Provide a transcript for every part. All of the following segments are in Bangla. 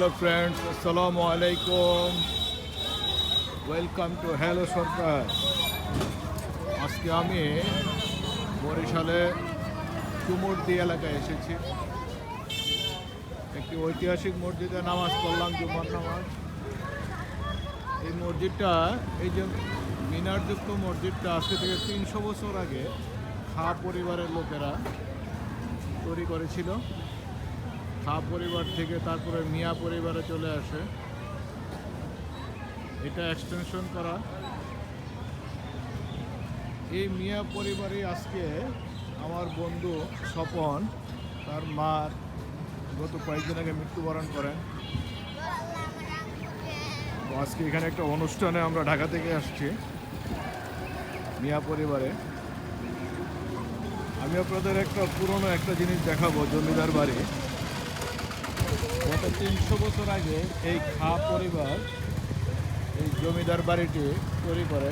হ্যালো ফ্রেন্ডস, আসসালামু আলাইকুম। ওয়েলকাম টু হ্যালো সরকার। আজকে আমি বরিশালে চুমুরদি এলাকায় এসেছি। একটি ঐতিহাসিক মসজিদে নামাজ পড়লাম, জুমার নামাজ। এই মসজিদটা, এই যে মিনারযুক্ত মসজিদটা, আজকে থেকে 300 বছর আগে খা পরিবারের লোকেরা তৈরি করেছিল। খা পরিবার থেকে তারপরে মিয়া পরিবারে চলে আসে। এটা এক্সটেনশন করা। এই মিয়া পরিবারে আজকে আমার বন্ধু স্বপন, তার মার গত কয়েকদিন আগে মৃত্যুবরণ করেন। তো আজকে এখানে একটা অনুষ্ঠানে আমরা ঢাকা থেকে আসছি মিয়া পরিবারে। আমি আপনাদের একটা পুরনো একটা জিনিস দেখাবো, জমিদার বাড়ি। গত 300 বছর আগে এই খা পরিবার এই জমিদার বাড়িটি তৈরি করে।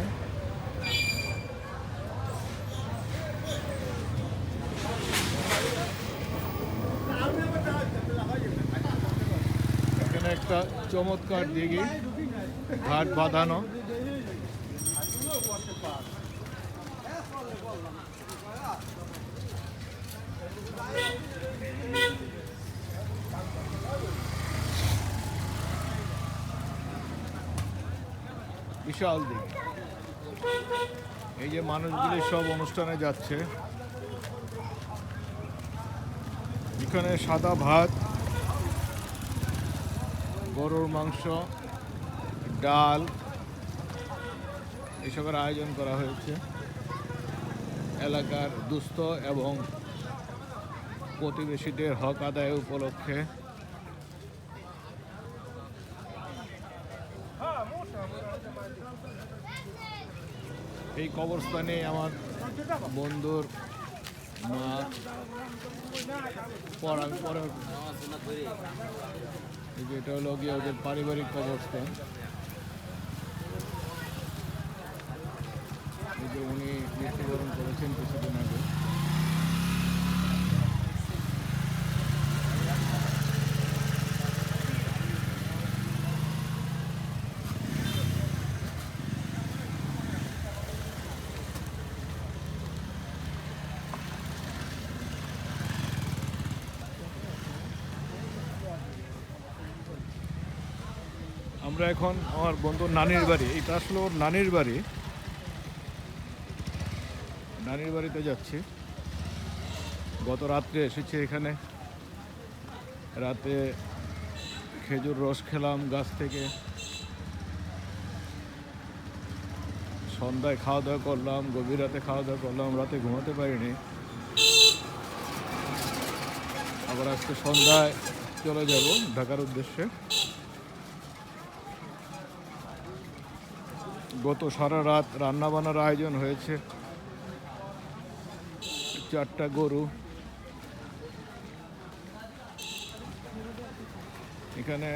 এখানে একটা চমৎকার দিঘি, ঘাট বাঁধানো। বিশাল দিঘি। এই যে মানুষগুলি সব অনুষ্ঠানে যাচ্ছে। এখানে সাদা ভাত, গরুর মাংস, ডাল এসবের আয়োজন করা হয়েছে এলাকার দুস্থ এবং প্রতিবেশীদের হক আদায় উপলক্ষে। এই কবরস্থানে আমার বন্ধুর মা পরে এটা হলো গিয়ে ওদের পারিবারিক কবরস্থান। এই যে উনি মৃত্যুবরণ করেছেন কিছুদিন আগে। আমরা এখন আমার বন্ধুর নানির বাড়ি, এটা আসলে ওর নানির বাড়ি, নানির বাড়িতে যাচ্ছি। গত রাত্রে এসেছি এখানে, রাতে খেজুর রস খেলাম গাছ থেকে, সন্ধ্যায় খাওয়া দাওয়া করলাম, গভীর রাতে খাওয়া দাওয়া করলাম, রাতে ঘুমাতে পারিনি। আবার আজকে সন্ধ্যায় চলে যাব ঢাকার উদ্দেশ্যে। গত সারা রাত রান্নাবান্নার আয়োজন হয়েছে। 4টা গরু, এখানে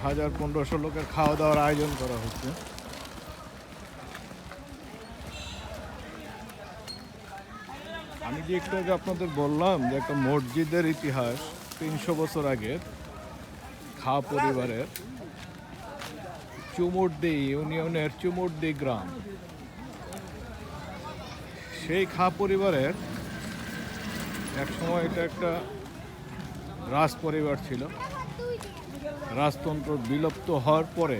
1000-1500 লোকের খাওয়া দাওয়ার আয়োজন করা হচ্ছে। আমি যে একটু আগে আপনাদের বললাম যে একটা মসজিদের ইতিহাস 300 বছর আগের, খা পরিবারের, চুমুরদি ইউনিয়নের চুমুরদি গ্রাম। সেই খা পরিবারের একসময় এটা একটা রাজ পরিবার ছিল। রাজতন্ত্র বিলুপ্ত হওয়ার পরে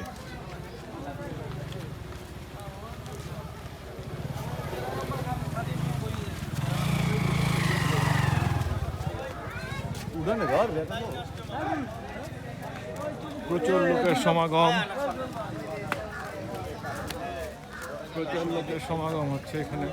প্রচুর লোকের সমাগম, প্রচুর লোকের সমাগম হচ্ছে এখানে।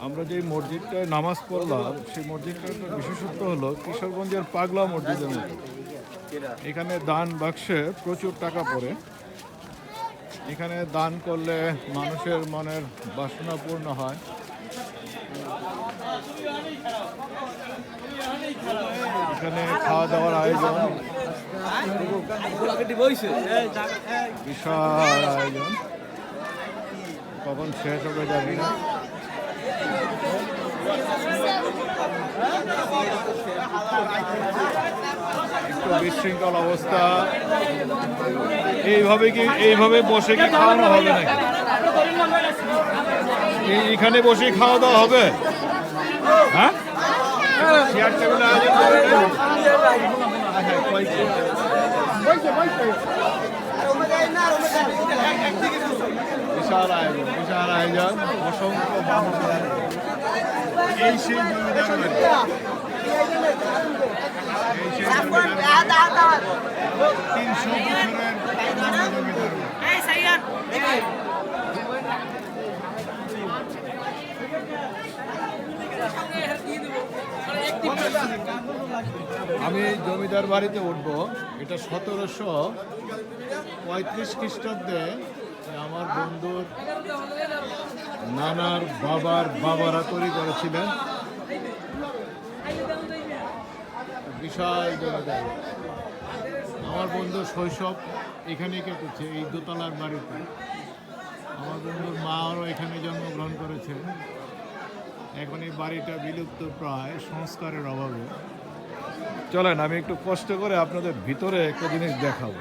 আমরা যে মসজিদটায় নামাজ পড়লাম, সেই মসজিদটার বিশেষত্ব হলো কিশোরগঞ্জের পাগলা মসজিদের মতো। এখানে দান বাক্সে প্রচুর টাকা পড়ে। এখানে দান করলে মানুষের মনের বাসনা পূর্ণ হয়। এখানে খাওয়া দাওয়ার আয়োজন, বিশাল আয়োজন। কখন শেষ হবে জানি না। একটু বিশৃঙ্খল অবস্থা। এইভাবে বসে কি খাওয়ানো হবে নাকি? এইখানে বসে খাওয়া দাওয়া হবে? হ্যাঁ, চেয়ার টেবিল আয়োজন করে বিশাল আয়োজন, অসংখ্য মানুষের। এই সেই জমিদার বাড়ি, এই সেই 300 বছরের জমিদার বাড়ি। আমি জমিদার বাড়িতে উঠবো। এটা 1735 খ্রিস্টাব্দে আমার বন্ধুর নানার বাবারা তৈরি করেছিলেন। বিশাল জমিদার। আমার বন্ধুর শৈশব এখানেই কেটেছে, এই দোতলার বাড়িতে। আমার বন্ধুর মাও এখানে জন্মগ্রহণ করেছে। এখন এই বাড়িটা বিলুপ্ত প্রায় সংস্কারের অভাবে। চলেন আমি একটু কষ্ট করে আপনাদের ভিতরে একটা জিনিস দেখাবো।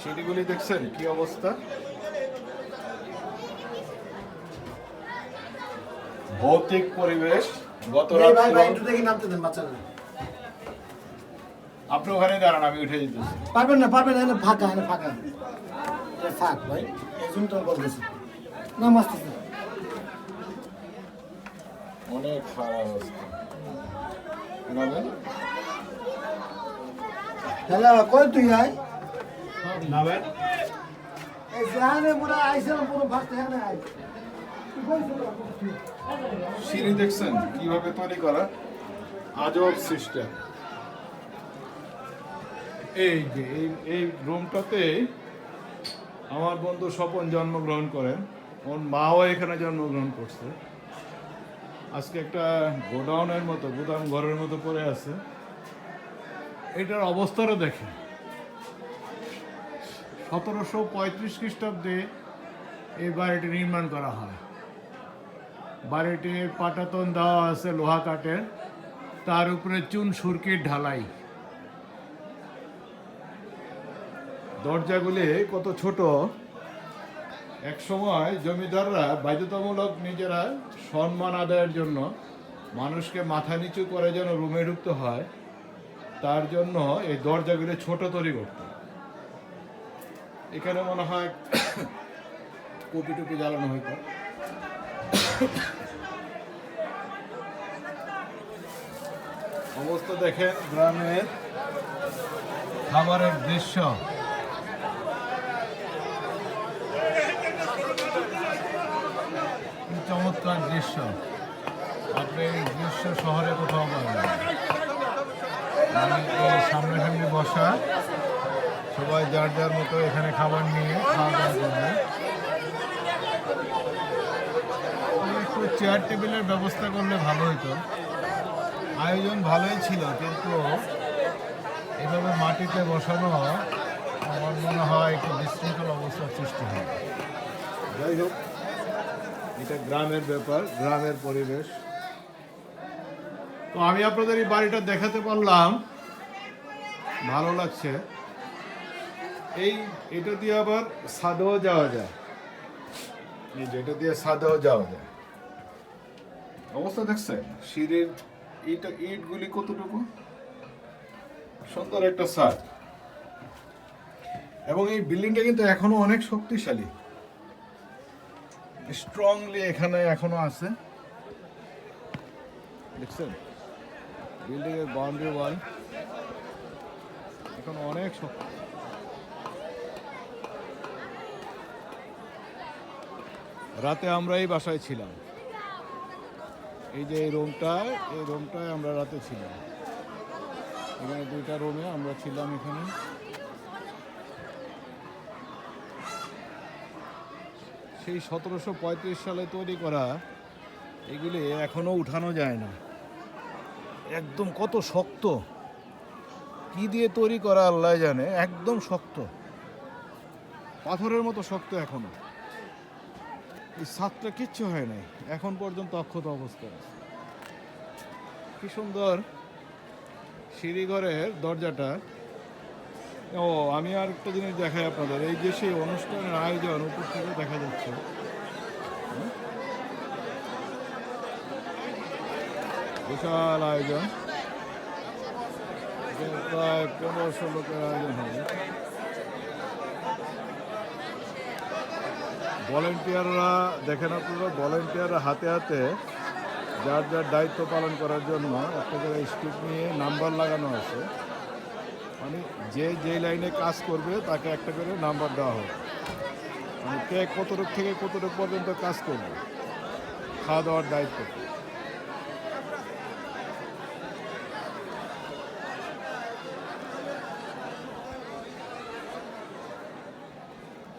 সিঁড়িগুলি দেখছেন কি অবস্থা? ভৌতিক পরিবেশ। গত রাত আপনি ওখানে দাঁড়ান, আমি উঠে যেতেছি। পারবেন না ফাঁকা ফাঁক ভাই, এই জন্য তো বলতেছি না মাস্টার। অনেক খারাপ অবস্থা। হ্যালো, কই তুই আয় নাবেন? এই জানে পুরো আইছেন পুরো ফাঁকতে হ্যাঁ আয়। সিঁড়ি দেখছেন কিভাবে তৈরি করা? আজব সিস্টেম। এই যে এই রুমটাতে আমার বন্ধু স্বপন জন্মগ্রহণ করেন। ওর মাও এখানে জন্মগ্রহণ করছে। আজকে একটা গোডাউনের মতো, গুদাম ঘরের মতো পড়ে আছে। এটার অবস্থাটা দেখেন। 1735 খ্রিস্টাব্দে এই বাড়িটি নির্মাণ করা হয়। বাড়িটির পাটাতন দেওয়া আছে লোহা কাঠের, তার উপরে চুন সুরকির ঢালাই। দরজাগুলি কত ছোট। এক সময় জমিদাররা বাধ্যতামূলক নিজেরা সম্মান আদায়ের জন্য মানুষকে মাথা নিচু করে যেন রুমে ঢুকতে হয়, তার জন্য এই দরজাগুলি ছোট তৈরি করত। এখানে মনে হয় কপি টুপি জ্বালানো হইত। অবস্থা দেখেন গ্রামের খাবারের দৃশ্য। চমৎকার দৃশ্য। আপনি এই দৃশ্য শহরে কোথাও পাবেন না। সামনাসামনি বসা, সবাই যার যার মতো এখানে খাবার নিয়ে খাওয়া দাওয়া করবে। একটু চেয়ার টেবিলের ব্যবস্থা করলে ভালো হতো। আয়োজন ভালোই ছিল, কিন্তু এভাবে মাটিতে বসানো আমার মনে হয় একটু বিশৃঙ্খল অবস্থার সৃষ্টি হয়। যাই হোক, এটা গ্রামের ব্যাপার, গ্রামের পরিবেশ। তো আমি আপনাদের এই বাড়িটা দেখাতে পারলাম, ভালো লাগছে। এটা দিয়ে আবার ছাদেও যাওয়া যায়। এই যে এটা দিয়ে ছাদেও যাওয়া যায়। অবস্থা দেখছেন সিঁড়ির ইটগুলি কতটুকু সুন্দর একটা ছাদ। এবং এই বিল্ডিংটা কিন্তু এখনো অনেক শক্তিশালী, স্ট্রংলি এখানে এখনো আছে। দেখছেন বিল্ডিং এর বাউন্ডারি ওয়াল এখন অনেক শক্তি। রাতে আমরা এই বাসায় ছিলাম। এই যে এই রুমটায় আমরা রাতে ছিলাম। এখানে দুইটা রুমে আমরা ছিলাম। এখানে সেই 1735 সালে তৈরি করা এগুলি এখনো উঠানো যায় না। একদম কত শক্ত, কি দিয়ে তৈরি করা আল্লাহ জানে, একদম শক্ত। পাথরের মতো শক্ত এখনো। এই ছাদটা কিচ্ছু হয় নাই এখন পর্যন্ত, অক্ষত অবস্থায় আছে। কি সুন্দর সিঁড়িঘরের দরজাটা। ও আমি আর একটা জিনিস দেখাই আপনাদের, এই যে সেই অনুষ্ঠানের আয়োজন উপর থেকে দেখা যাচ্ছে। বিশাল আয়োজন, প্রায় 1500 লোকের আয়োজন হবে। ভলেন্টিয়াররা দেখেন আপনারা, ভলেন্টিয়াররা হাতে হাতে যার যার দায়িত্ব পালন করার জন্য একটা করে স্টিক নিয়ে নাম্বার লাগানো আছে। মানে যে যেই লাইনে কাজ করবে তাকে একটা করে নাম্বার দেওয়া হবে, মানে কে কতটুক থেকে কতটুক পর্যন্ত কাজ করবে, খাওয়া দাওয়ার দায়িত্ব।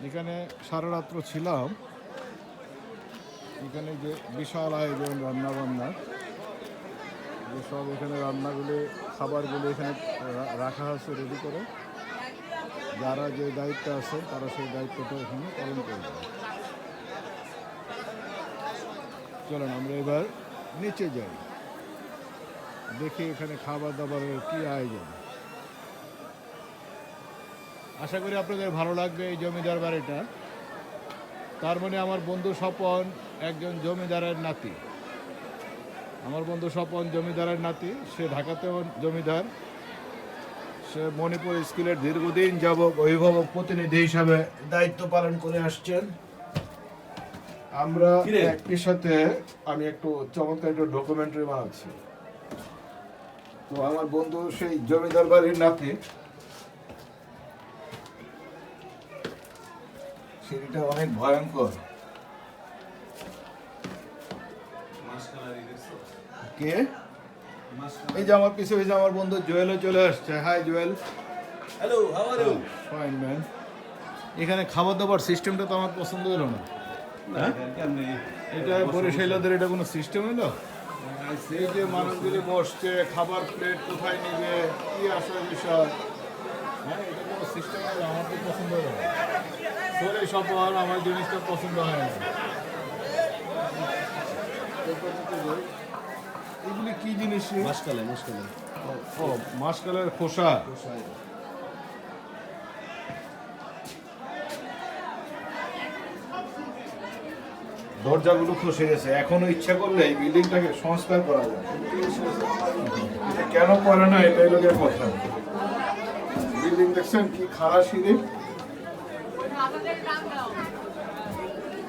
এখানে সারা রাত্র ছিলাম। এখানে যে বিশাল আয়োজন রান্না বান্না, সব এখানে রান্নাগুলি খাবারগুলি এখানে রাখা আছে রেডি করে। যারা যে দায়িত্ব আছে তারা সেই দায়িত্বটা এখানে পালন করবে। চলেন আমরা এবার নিচে যাই, দেখি এখানে খাবার দাবারের কি আয়োজন। আশা করি আপনাদের ভালো লাগবে এই জমিদার বাড়িটা। তার মানে আমার বন্ধু স্বপন একজন জমিদারের নাতি। আমার বন্ধু স্বপন জমিদারের নাতি, সে ঢাকাতেও জমিদার। সে মণিপুর স্কুলের দীর্ঘদিন যাবৎ অভিভাবক প্রতিনিধি হিসাবে দায়িত্ব পালন করে আসছেন। আমরা একই সাথে আমি একটু চমৎকার একটা ডকুমেন্টারি বানাচ্ছি। তো আমার বন্ধু সেই জমিদার বাড়ির নাতি, সিঁড়িটা অনেক ভয়ঙ্কর। কে? এই যে আমার পিছনে এই যে আমার বন্ধু জুয়েলও চলে আসছে। Hi Jewel. Hello, how are you? Fine man. এখানে খাবার দাবার সিস্টেমটা তো আমার পছন্দ হলো না। এটা বরিশাইলাদের এটা কোনো সিস্টেম হলো? এই যে মানুষগুলি বসছে, খাবার প্লেট কোথায় নিবে, কি আসার বিষয়, হ্যাঁ এটা কোনো সিস্টেম হলো? আমার তো পছন্দ হলো না। সরে সব আমার জিনিসটা পছন্দ হয় না। এগুলি কি জিনিস? মাসকালাই। ও মাসকালের খোসা। দরজাগুলো খসে গেছে, এখনো ইচ্ছা করলে এই বিল্ডিংটাকে সংস্কার করা যায়। এটা কেন করে না এটাই লোকের কথা। বিল্ডিং দেখছেন কি খারাপ সিঁড়ি।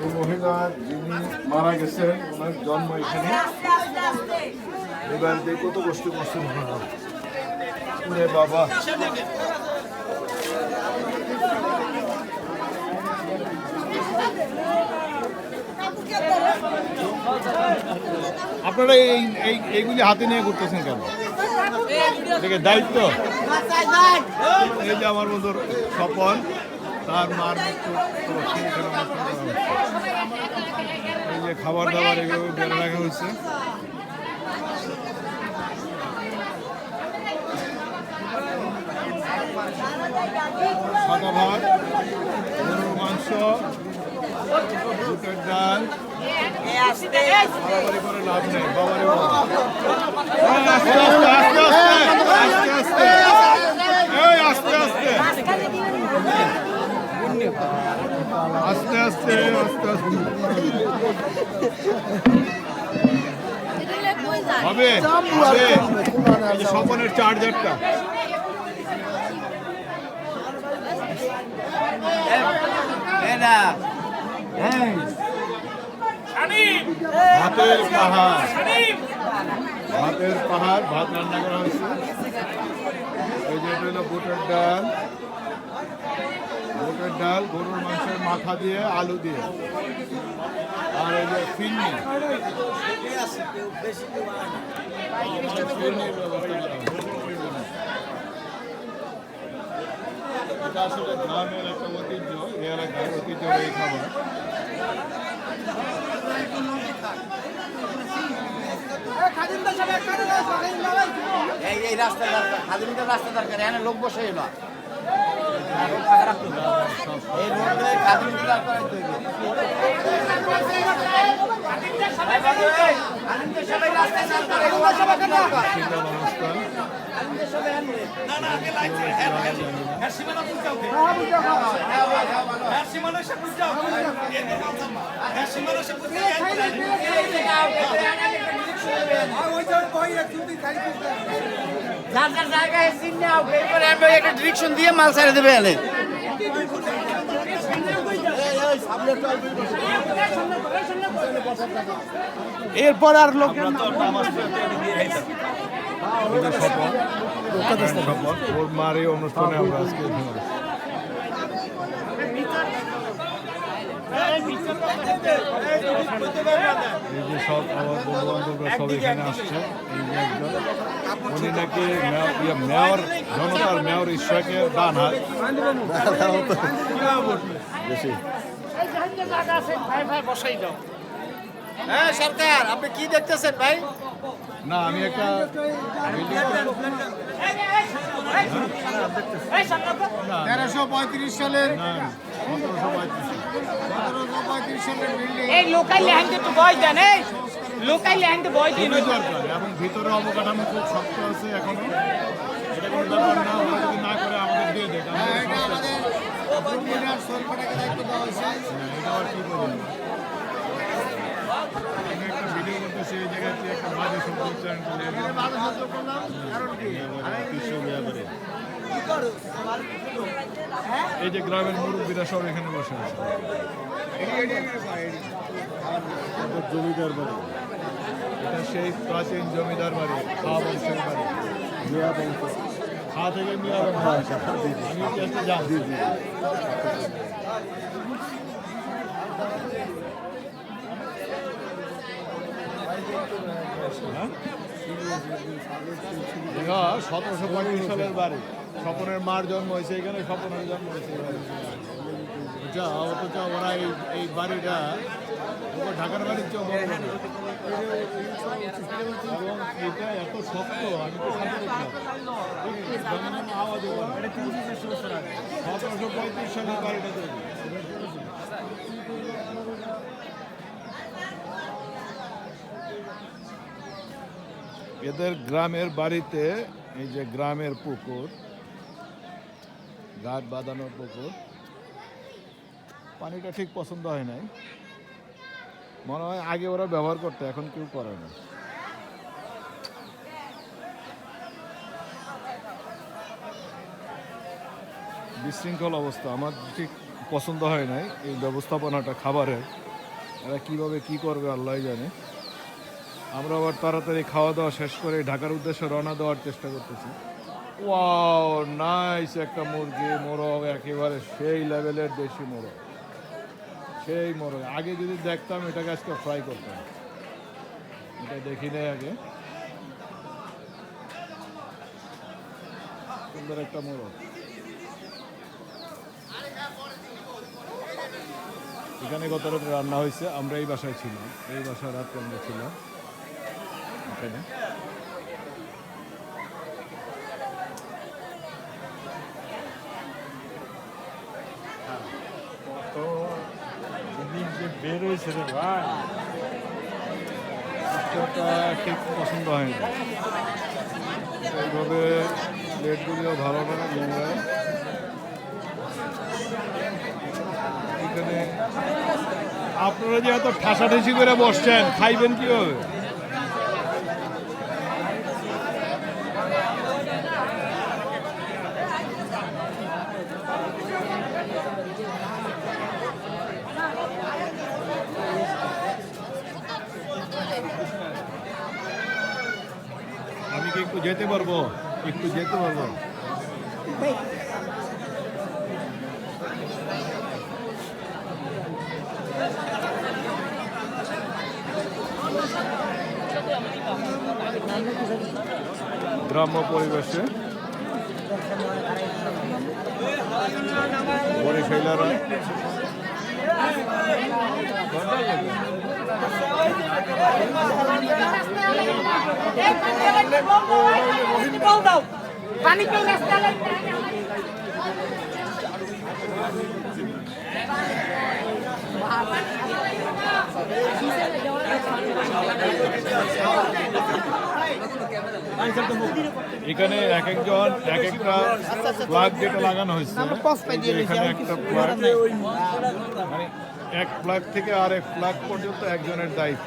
এই মহিলা যিনি মারা গেছেন ওনার জন্ম এখানে। এবার দিয়ে কত কষ্ট করছেন বাবা। আপনারা এইগুলি হাতে নিয়ে করতেছেন কেন? এটাকে দায়িত্ব। এই যে আমার বন্ধুর স্বপন, তার মার মৃত্যু। এই যে খাবার দাবার এগুলো বেড়ে রাখা হয়েছে। সাদা ভাত, গরুর মাংস, বুটের ডাল। বাড়াবাড়ি করে লাভ নেই, বাবারে বাবা। আস্তে আস্তে আস্তে আস্তে আস্তে এই আস্তে আস্তে আস্তে আস্তে আস্তে আস্তে হবে হবে। স্বপনের চার্জারটা ভাতের পাহাড়, ভাতের পাহাড়, ভাত রান্না করা হয়েছে। এই যে এটা হলো বুটের ডাল, বুটের ডাল, গরুর মাংসের মাথা দিয়ে, আলু দিয়ে, আর এই যে ফিরনি। এটা আসলে গ্রামের একটা ঐতিহ্য, এই এলাকার ঐতিহ্য এই খাবার। এই রাস্তা খাদিমটার রাস্তা দরকার, এখানে লোক বসে এলো। এই রোডে জায়গায় চিন্তা একটা ডিরেকশন দিয়ে মাল ছেড়ে দেবে এনে এরপর আর লোক ওর মার এই অনুষ্ঠানে আমরা আজকে এই যে সব আমার বন্ধু বান্ধবরা সব এখানে আসছে এই যে একজন উনি নাকি মেয়র জনতার মেয়র ঈশ্বরকে ডান হাত বেশি হ্যাঁ সরকার আপনি কি দেখতেছেন ভাই না আমি একটা সালের না 1735 সালের বিল্ডিং এই লোকাল ল্যান্ডে তো বয় দেন এই লোকাল ল্যান্ডে বয় দিন খুবই দরকার এবং ভিতরে অবকাঠামো খুব শক্ত আছে এখনো এটা কোনো ব্যাপার না ওরা যদি না করে আমাদের দিয়ে দেয় দায়িত্ব দেওয়া হয়েছে এটা আবার কি বলি একটা ভিডিও করতেছে এই জায়গাতে একটা বাজে শব্দ উচ্চারণ করে এই যে গ্রামের মুরব্বীরা সব এখানে বসে আছে জমিদার বাড়ি এটা সেই প্রাচীন জমিদার বাড়ি খাওয়া বংশের বাড়ি মিয়া বংশ খাওয়া থেকে মিয়া বংশ আমি ইতিহাসে জানি দেখা 1735 সালের বাড়ি স্বপনের মার জন্ম হয়েছে এখানে স্বপনের জন্ম হয়েছে অথচ ওরা এই বাড়িটা ঢাকার বাড়ির চেয়েও বড় এবং এটা এত শক্ত আমি তো সাথে দেখলাম আওয়াজ 1735 সালের বাড়িটা তৈরি এদের গ্রামের বাড়িতে এই যে গ্রামের পুকুর ঘাট বাঁধানোর পুকুর পানিটা ঠিক পছন্দ হয় নাই মনে হয় আগে ওরা ব্যবহার করতো এখন কেউ করে না বিশৃঙ্খল অবস্থা আমার ঠিক পছন্দ হয় নাই এই ব্যবস্থাপনাটা খাবারের এরা কিভাবে কি করবে আল্লাহ জানে আমরা আবার তাড়াতাড়ি খাওয়া দাওয়া শেষ করে ঢাকার উদ্দেশ্যে রওনা দেওয়ার চেষ্টা করতেছি ওয়াও নাইস একটা মুরগি মোরগ একেবারে সেই লেভেলের দেশি মোরগ সেই মোরগ আগে যদি দেখতাম এটাকে আজকে ফ্রাই করতাম এটা দেখি নাই আগে সুন্দর একটা মোরগ এখানে গত রাতে রান্না হয়েছে আমরা এই বাসায় ছিলাম এই বাসায় রাত্রে আমরা ছিলাম এখানে বের হয়েছে রে ভাই ঠিক পছন্দ হয় না এইভাবে প্লেটগুলিও ভালো না নোংরা এখানে আপনারা যে এত ঠাসাঠাসি করে বসছেন খাইবেন কিভাবে আমি কি একটু যেতে পারবো গ্রাম্য পরিবেশে বরিশাইলারা পানি কেউ রাস্তা এখানে এক একজন এক একটা প্লাগ যেটা লাগানো হয়েছে, এখানে একটা প্লাগ, মানে এক প্লাগ থেকে আর এক প্লাগ পর্যন্ত একজনের দায়িত্ব।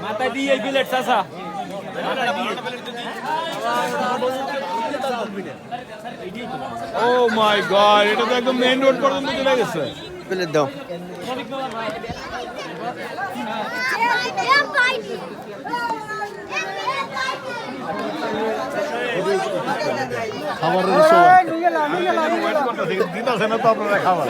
মাথা দিয়ে এই বিলেট চাচা ও মাই গড, এটা তো একদম মেইন রোড পর্যন্ত চলে গেছে। প্লেট দাও। খাবারের দিতেছে না তো আপনারা খাবার।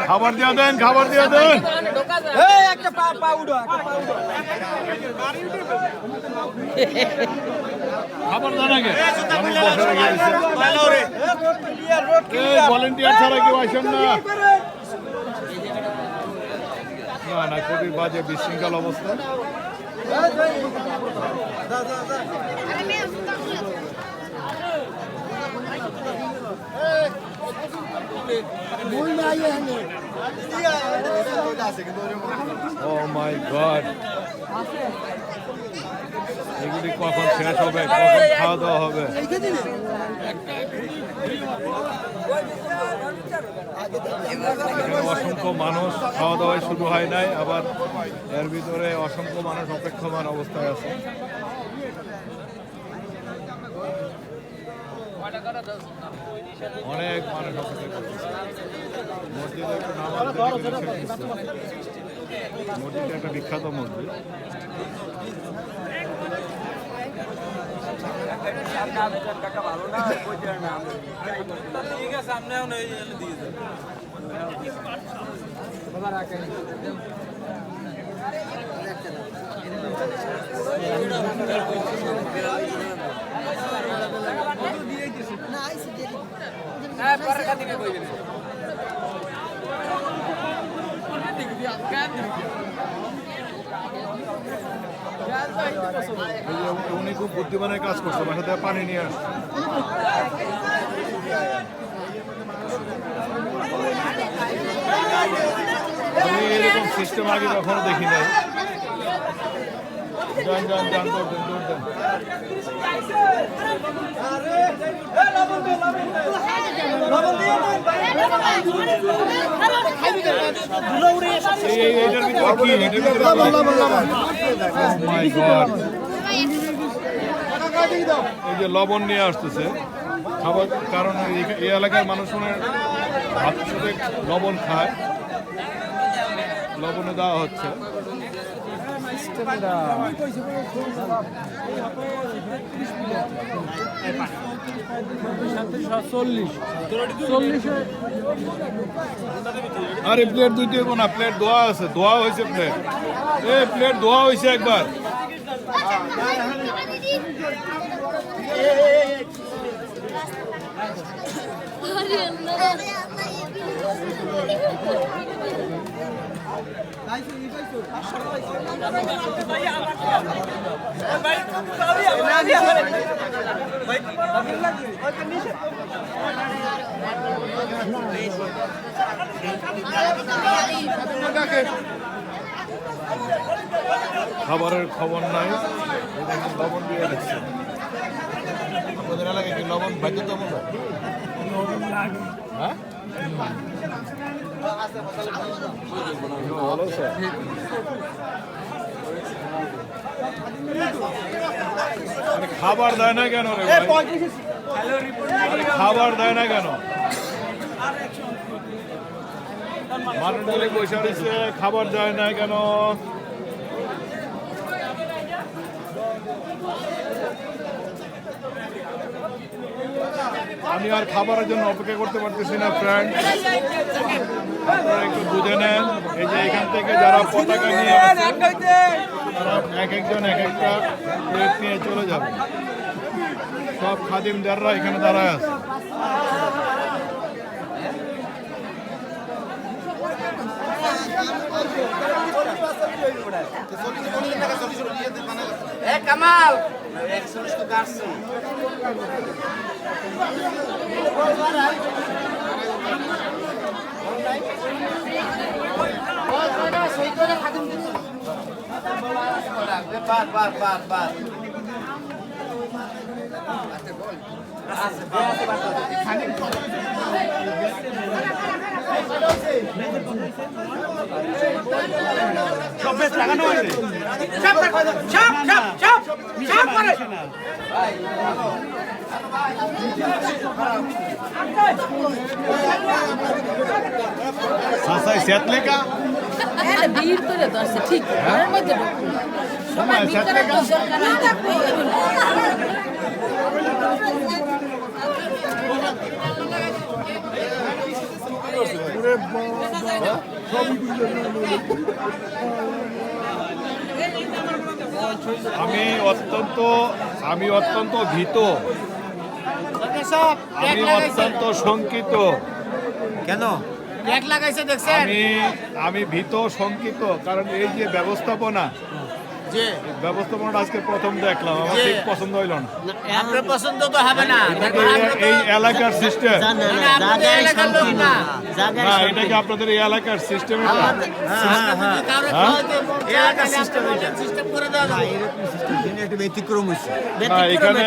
খাবার দিয়া দেন, খাবার দিয়া দেন। খাবার দেন আগে। ভলেন্টিয়ার ছাড়া কেউ আসেন না। না না, খুবই বাজে বিশৃঙ্খল অবস্থা। Oh my God! এগুলি কখন শেষ হবে, কখন খাওয়া দাওয়া হবে? এখানে অসংখ্য মানুষ, খাওয়া দাওয়ায় শুরু হয় নাই, আবার এর ভিতরে অসংখ্য মানুষ অপেক্ষমান অবস্থায় আছে। অনেক মানুষ অপেক্ষা করতেছে। মসজিদে একটু নামাজ মসজিদটা একটা বিখ্যাত মসজিদ। উনি খুব বুদ্ধিমানের কাজ করছে, বাসা থেকে পানি নিয়ে আসছে। আমি এরকম সিস্টেম আগে কখনো দেখি নাই। যান যান যান, দৌড় দেন, দৌড় দেন। এইটার ভিতরে কি? এটার ভিতরে Oh my God! এই যে লবণ নিয়ে আসতেছে খাবার, কারণ এই এলাকার মানুষ ভাতের সাথে লবণ খায়, লবণে দেওয়া হচ্ছে। আরে প্লেট দুই দেবো না, প্লেট ধোয়া আছে, ধোয়া হয়েছে প্লেট। প্লেট ধোয়া হয়েছে একবার। খাবারের খবর নাই, লবণ দিয়ে দিচ্ছে। আপনাদের এলাকায় কি লবণ বাধ্যতামূলক? হ্যাঁ, ভালো স্যার। খাবার দেয় না কেন রে ভাই? খাবার দেয় না কেন? মানুষগুলি বসে রয়েছে, খাবার দেয় না কেন? আমি আর খাবারের জন্য অপেক্ষা করতে পারতেছি না ফ্রেন্ড, আপনারা একটু বুঝে নেন। এই যে এখান থেকে যারা পতাকা নিয়ে আসে, তারা এক একজন এক একটা প্লেট নিয়ে চলে যাবে। সব খাদিমদাররা এখানে দাঁড়ায় আছে। কামাল 140 তো কাটছে লাগানো হয়েছে। হ্যাঁ ভিড় করে তো আসছে ঠিক ঘরের মধ্যে ঢুকবো সবাই ভিতরে তো সরকার না থাকবে আমি অত্যন্ত ভীত, আমি অত্যন্ত শঙ্কিত। কেন ট্যাগ লাগাইছে দেখছেন? আমি ভীত শঙ্কিত, কারণ এই যে ব্যবস্থাপনা, যে ব্যবস্থাপনাটা আজকে প্রথম দেখলাম, আমার ঠিক পছন্দ হইল না। আপনার পছন্দ তো হবে না, এই এলাকার সিস্টেম আপনাদের এলাকার লোক না। না, এটা কি আপনাদের এই এলাকার সিস্টেম? এলাকার সিস্টেম সিস্টেম করে দেওয়া যাবে। একটু ব্যতিক্রম হয়েছে। এখানে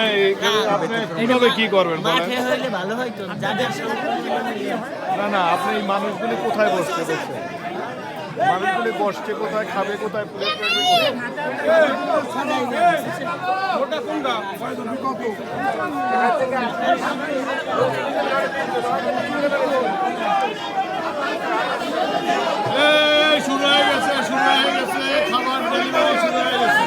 আপনি কিভাবে কি করবেন বলেন? হইলে ভালো হইতো যাদের না না, আপনি এই মানুষগুলি কোথায় বসতে বসছে? মানুষগুলি বসছে কোথায়, খাবে কোথায়, প্লেট রাখবে কোথায়? এই শুরু হয়ে গেছে, খাবার ডেলিভারি শুরু হয়ে গেছে।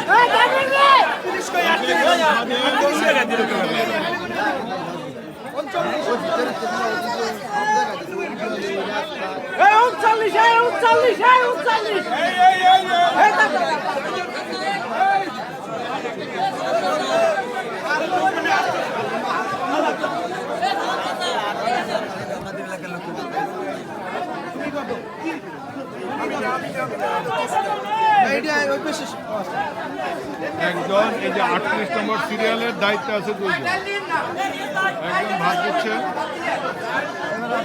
একজন এই যে 38 নম্বর সিরিয়ালের দায়িত্বে আছে দুইজন, একজন ভাত দিচ্ছে।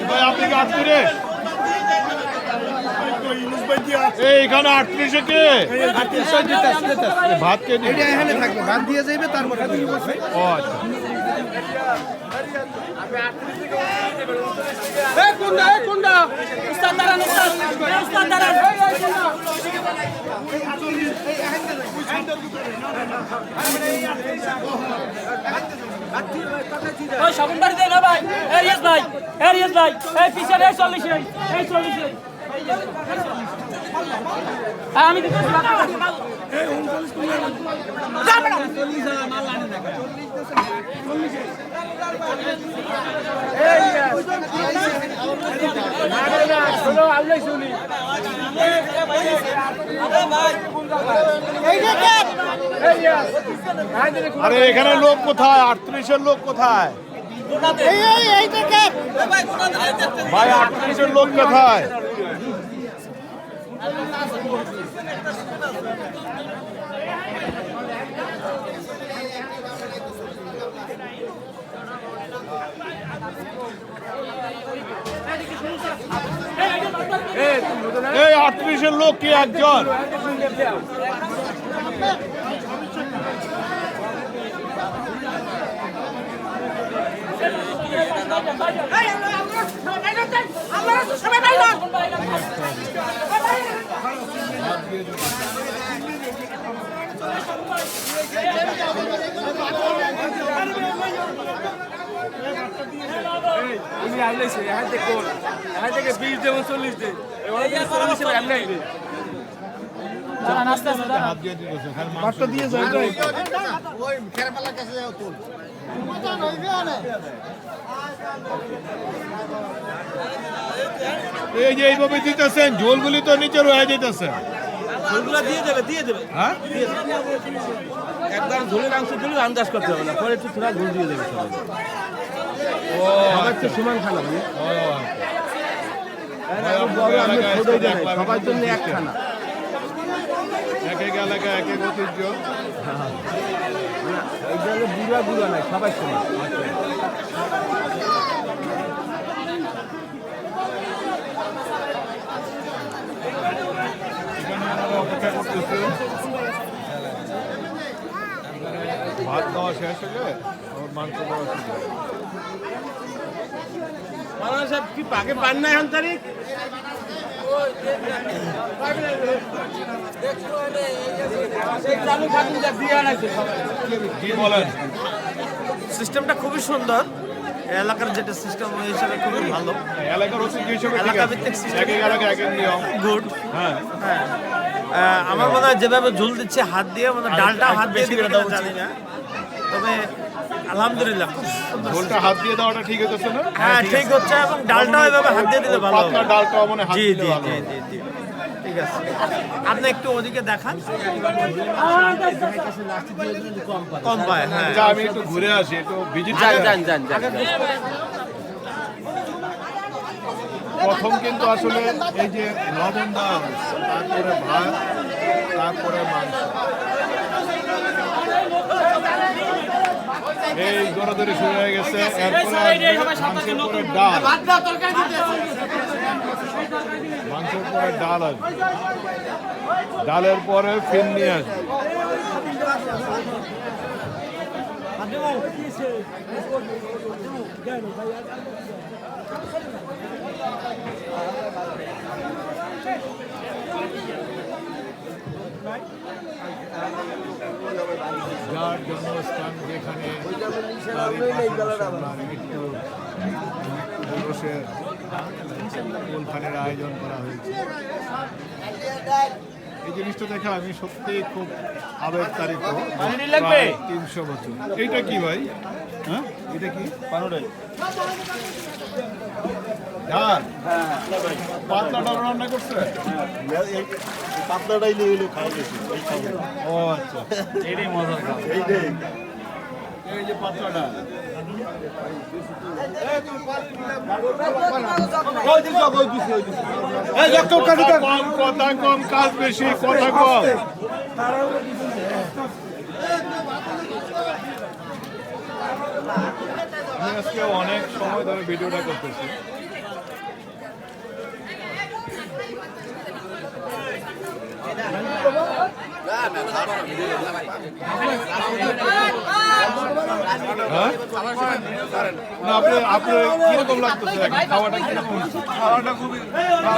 ভাই আপনি কি 38? এইখানে 38 কে ভাত কে দিবে? এখানে থাকবে, ভাত দিয়ে যাইবে, তারপরে ও আচ্ছা। সাবুন বাড়ি দেয় না ভাই, এরিয়াস ভাই, এই পিছনে 40 এই 40 আমি দিতেছি আরে এখানে লোক কোথায়? 38-এর লোক কোথায় ভাই? 38-এর লোক কোথায়? এই 38-এর লোক কি একজন? উনি আইলেছে এখান থেকে 20 দেব 40 দেব এবার 40 এর এমনি আইবে হাত দিয়ে দিতেছে, খালি মাংস দিয়ে যায় দিয়ে। ওই খেরপালার কাছে যাও তো এই যে এইভাবে দিতেছেন, ঝোলগুলি তো নিচে রয়ে যেতেছে। ঝোলগুলো দিয়ে দেবে হ্যাঁ, একবার ঝোলের অংশ দিলে আন্দাজ করতে হবে না, পরে একটু থোড়া ঝোল দিয়ে দেবে সবাই। ও সবাই তো সমান খানা ভাই, ও, বড় আমি ছোটই দেয় নাই, সবার জন্য এক খানা। এক এক এলাকায় এক এক ঐতিহ্য। এই জন্য বুড়া নাই, সবাই সমান। এখানে আমরা অপেক্ষা করতেছি ভাত খাওয়া শেষ হলে ওর মাংস দেওয়া শুরু হবে। মাওলানা সাহেব কি পাকে পান নাই এখন তারিখ? কি বলেন? সিস্টেমটা খুবই সুন্দর, এলাকার যেটা সিস্টেম ওই হিসাবে খুবই ভালো। এলাকার ঐতিহ্য হিসেবে ঠিক এলাকা আছে। ভিত্তিক system। এক এক এলাকায় এক এক নিয়ম। গুড। হ্যাঁ, হ্যাঁ, আমার মনে হয় যেভাবে ঝুল দিচ্ছে হাত দিয়ে, মানে ডালটা হাত দিয়ে দিবে কিনা জানি না, তবে আলহামদুলিল্লাহ খুব সুন্দর। ঝোলটা হাত দিয়ে দেওয়াটা ঠিক হচ্ছে না? হ্যাঁ ঠিক হচ্ছে, এবং ডালটাও এভাবে হাত দিয়ে দিলে ভালো হবে। পাতলা ডালটাও মনে হাত জি দিলে জি ভালো জি হবে। জি জি ঠিক আছে, আপনি একটু ওদিকে দেখান। কম পায়, হ্যাঁ। আচ্ছা, আমি একটু ঘুরে আসি, একটু ভিজিট প্রথম কিন্তু আসলে এই যে লবণ দেওয়া হয়েছে, তারপরে ভাত, তারপরে মাংস, এই দৌড়াদৌড়ি শুরু হয়ে গেছে। এরপরে মাংসের পরে ডাল, মাংসের পরে ডাল আসবে, ডালের পরে ফিরনি আসবে। যার জন্মস্থান যেখানে তারই পাশে আপনার মৃত্যু দিবসের অনুষ্ঠানের আয়োজন করা হয়েছে। এই জিনিসটা দেখে আমি সত্যি খুব আবেগ তারিত। 300 বছর। এইটা কি ভাই? হ্যাঁ, এটা কি? ডাল, পাতলা ডাল রান্না করছে? পাতলাটাই নিয়ে হলো খাওয়া গেছে। ও আচ্ছা, এই যে পাতলা ডাল। কম কথা কম, কাজ বেশি, কথা কম। আমি আজকে অনেক সময় ধরে ভিডিওটা করতেছি। হ্যাঁ? না, আপনি কিরকম লাগতেছে এখন? খাওয়াটা কিরকম হচ্ছে? খাওয়াটা খুবই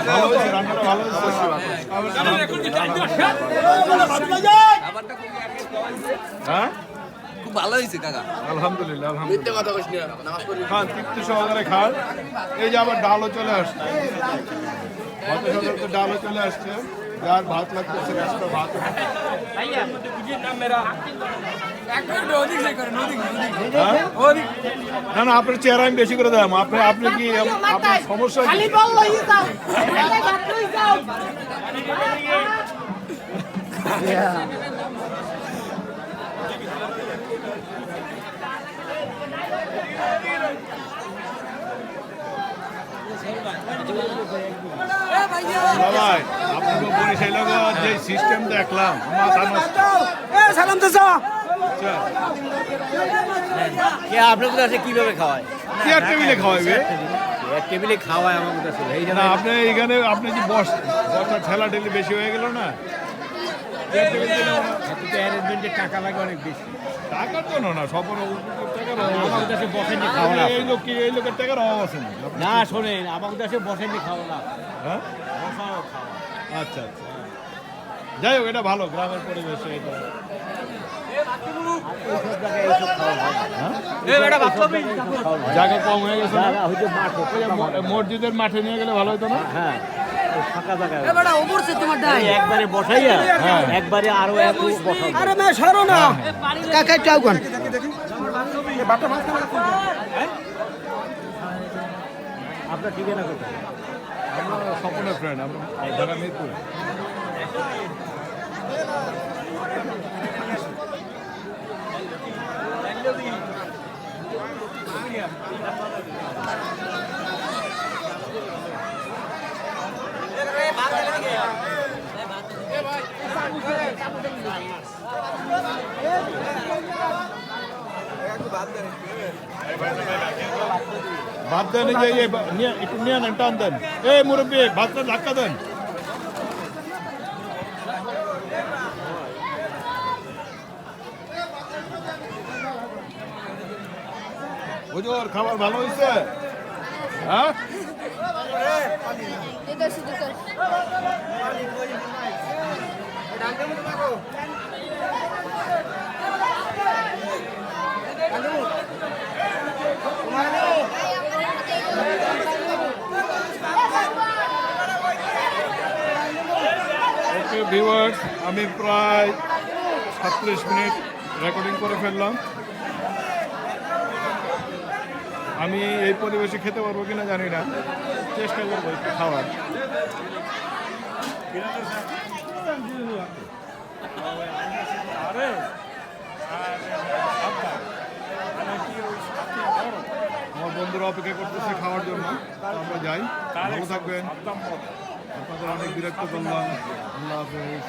ভালো হয়েছে, রান্নাটা ভালো হয়েছে। হ্যাঁ, খুব ভালো হয়েছে কাকা। আলহামদুলিল্লাহ, আলহামদুলিল্লাহ। খান, তৃপ্তি সহকারে খান। এই যে আবার ডালও চলে আসছে, ভাতের সাথে তো ডালও চলে আসছে। যার ভাত লাগতেছে একটা ভাত। হ্যাঁ? না না, আপনার চেহারা আমি বেশি করে দিলাম। আপনি কি আপনার সমস্যা কি? ভাই, আপনাকে বরিশাল যে সিস্টেম দেখলাম, মাথা নষ্ট। সালাম তো যা আচ্ছা, কে আপনাদের কাছে কিভাবে খাওয়ায়? চেয়ার টেবিলে খাওয়াবে টেবিলে খাওয়ায় আমাদের কাছে এই না? আপনি এখানে আপনি যে বসার ঠেলা ঠেলি বেশি হয়ে গেল না? চেয়ার টেবিল দিলে অ্যারেঞ্জমেন্টের টাকা লাগে অনেক বেশি। টাকার জন্য না, সবার টাকার অভাব আছে। আমাদের কাছে বসেননি খাওয়া না। এই লোকের টাকার অভাব আছে না? না শোনেন, আমাদের কাছে বসেননি খাওয়া না। হ্যাঁ, আচ্ছা আচ্ছা, যাই হোক, এটা ভালো গ্রামের পরিবেশে এটা। জায়গা কম হয়ে গেছে না? মসজিদের মাঠে নিয়ে গেলে ভালো হতো না? হ্যাঁ ফাঁকা জায়গা এবারে ওপরছে তোমার ডাই একবারে বসাইয়া, একবারে আরো এত বসাবো। আরে মে সরো না কাকা চাও কোন আপনার ঠিকানা কোথায়? আমরা স্বপনের ফ্রেন্ড, আমরা ঢাকা মিরপুর। ভাত দেন, এই যে একটু নিয়ে নেন, টান দেন। এই মুরব্বী, ভাতটা ধাক্কা দেন। হুজুর, খাবার ভালো হয়েছে? হ্যাঁ, ওকে ভিউয়ার্স, আমি প্রায় 37 মিনিট রেকর্ডিং করে ফেললাম। আমি এই পরিবেশে খেতে পারবো কিনা জানি না, চেষ্টা করবো একটু খাওয়ার। আমার বন্ধুরা অপেক্ষা করতেছে খাওয়ার জন্য, তো আমরা যাই। ভালো থাকবেন, আপনাদের অনেক বিরক্ত করলাম। আল্লাহ হাফেজ।